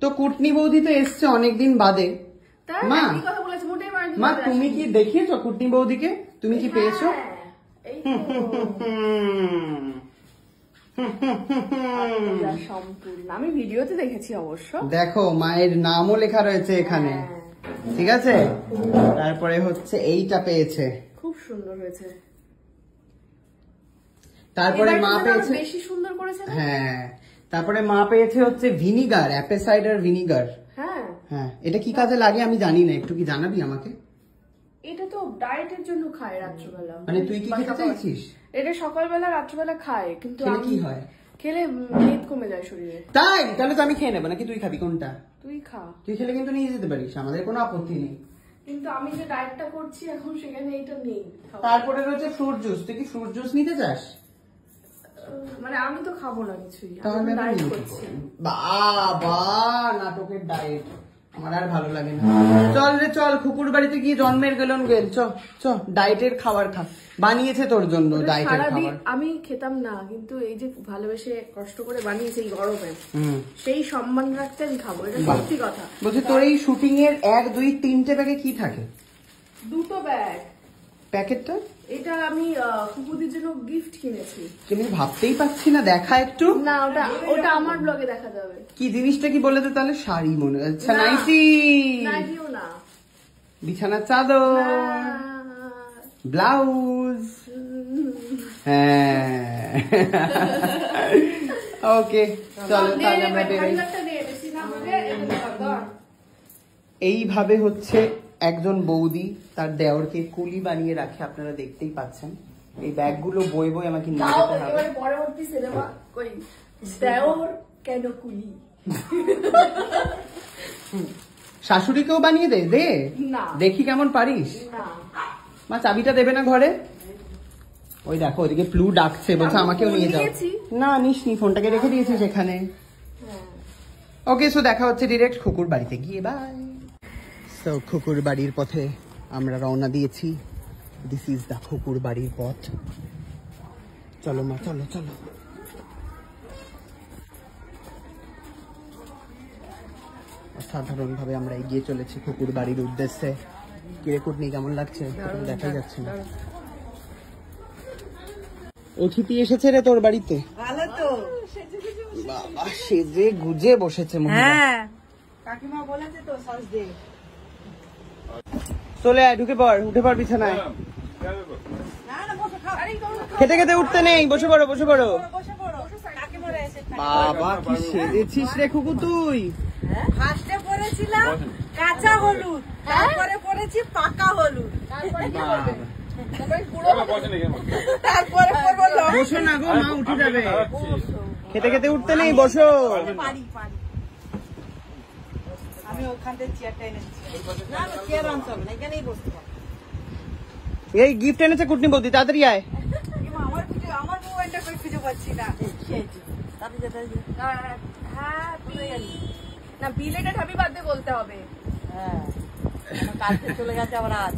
তো কুটনি বৌদি তো এসছে অনেকদিন বাদে। মা মা তুমি কি দেখিয়েছো কুটনি বৌদিকে? তুমি কি পেয়েছো? সম্পূর্ণ আমি ভিডিওতে দেখেছি অবশ্য। দেখো মায়ের নামও লেখা রয়েছে এখানে, ঠিক আছে। তারপরে হচ্ছে এইটা পেয়েছে, খুব সুন্দর হয়েছে। তারপরে মা পেয়েছে, বেশি সুন্দর করেছে। হ্যাঁ, তারপরে মা পেয়েছে হচ্ছে ভিনিগার, অ্যাপেল সাইডার ভিনিগার। হ্যাঁ হ্যাঁ, এটা কি কাজে লাগে আমি জানি না, একটু কি জানাবি আমাকে? এটা তো ডায়েটের জন্য খায় রাত্রিবেলা। মানে তুই কি খেতে চাইছিস? এটা সকালবেলা রাত্রিবেলা খায়, কিন্তু কি হয়? খেলে মেদ কমে যায় শরীরে। তাই? তাহলে তো আমি খেয়ে নেবো নাকি? তুই খাবি কোনটা? তুই খা। তুই খেলে কিন্তু নিয়ে যেতে পারিস, আমাদের কোনো আপত্তি নেই। কিন্তু আমি যে ডায়েটটা করছি এখন সেখানে এইটা নেই। তারপরে রয়েছে ফ্রুট জুস। তুই কি ফ্রুট জুস নিতে চাস? মানে আমি তো খাবো না কিছুই, তাহলে আমি ডায়েট করছি। বাবা, নাটকের ডায়েট আমার আর ভালো লাগে না। চল রে চল, কুকুর বাড়িতে গিয়ে জন্মের গেলন গেল। চ চ, ডায়েটের খাবার খা, বানিয়েছে তোর জন্য ডায়েটের খাবার। আমি খেতাম না, কিন্তু এই যে ভালোবেসে কষ্ট করে বানিয়েছে এই গরমে, সেই সম্মান রাখতে আমি খাবো। এটা সত্যি কথা। বলছি তোর এই শুটিং এর 1 2 3টে ব্যাগে কি থাকে? 2টো ব্যাগ। প্যাকেটটা এটা আমি কুকুরদের জন্য গিফট কিনেছি। আমি ভাবতেই পাচ্ছি না, দেখা একটু। না, ওটা আমার ব্লগে দেখা যাবে। কি জিনিসটা কি বলে তো? তাহলে শাড়ি মনে হচ্ছে। নাইটি? নাইটিও না, বিছানার চাদর, ব্লাউজ। হ্যাঁ, ওকে চলো তাহলে আমরা বেরোই। এইভাবে হচ্ছে একজন বৌদি তার দেওরকে কুলি বানিয়ে রাখে, আপনারা দেখতেই পাচ্ছেন। এই ব্যাগগুলো বই বই আমাকে নিয়ে যেতে হবে। পরবর্তী সিনেমা কই দেওর কেন কুলি? শাশুড়িকেও বানিয়ে দে, দে না, দেখি কেমন পারিস। না মা চাবিটা দেবে না ঘরে? ওই দেখো ওদিকে প্লু ডাকছে, বলছে আমাকেও নিয়ে যাও। না নিসনি, ফোনটাকে রেখে দিয়েছিস এখানে। ওকে, সো দেখা হচ্ছে ডিরেক্ট কুকুর বাড়িতে গিয়ে। বাই। সো কুকুর বাড়ির পথে আমরা রওনা দিয়েছি। দিস ইজ দা কুকুর বাড়ির পথ। চলো মা, চলো চলো। অসাধারণ ভাবে আমরা এগিয়ে চলেছি কুকুর বাড়ির উদ্দেশ্যে। কিরে কুটনি, কেমন লাগছে? দেখা যাচ্ছে না। অতিথি এসেছে রে তোর বাড়িতে? ভালো তো। বাবা, সেজে গুজে বসেছে মহিলা। হ্যাঁ, কাকিমা বলেছে তো সস দে। চলে আয়, ঢুকে পড়, উঠে পড় বিছানায়। খেতে খেতে উঠতে নেই, বসে পড়ো বসে পড়ো। বাবা কি সেজেছিস রে কুকু তুই। ফার্স্টে পরেছিলাম কাঁচা হলুদ, তারপরে পরেছি পাকা হলুদ, বসো না গো মা, উঠে যাবে। খেতে খেতে উঠতে নেই, বসো। আমি ওখান থেকে চেয়ারটা এনেছি। না চেয়ার আনতে হবে না, এখানেই বসতে হবে। এই গিফট এনেছে কুটনি বৌদি, তাড়াতাড়ি আয়। আমার মোবাইলটা কই খুঁজে পাচ্ছি না। হ্যাঁ, না বিলেটা ঢাবি বাদ দিয়ে বলতে হবে। হ্যাঁ, কালকে চলে গেছে আবার আজ।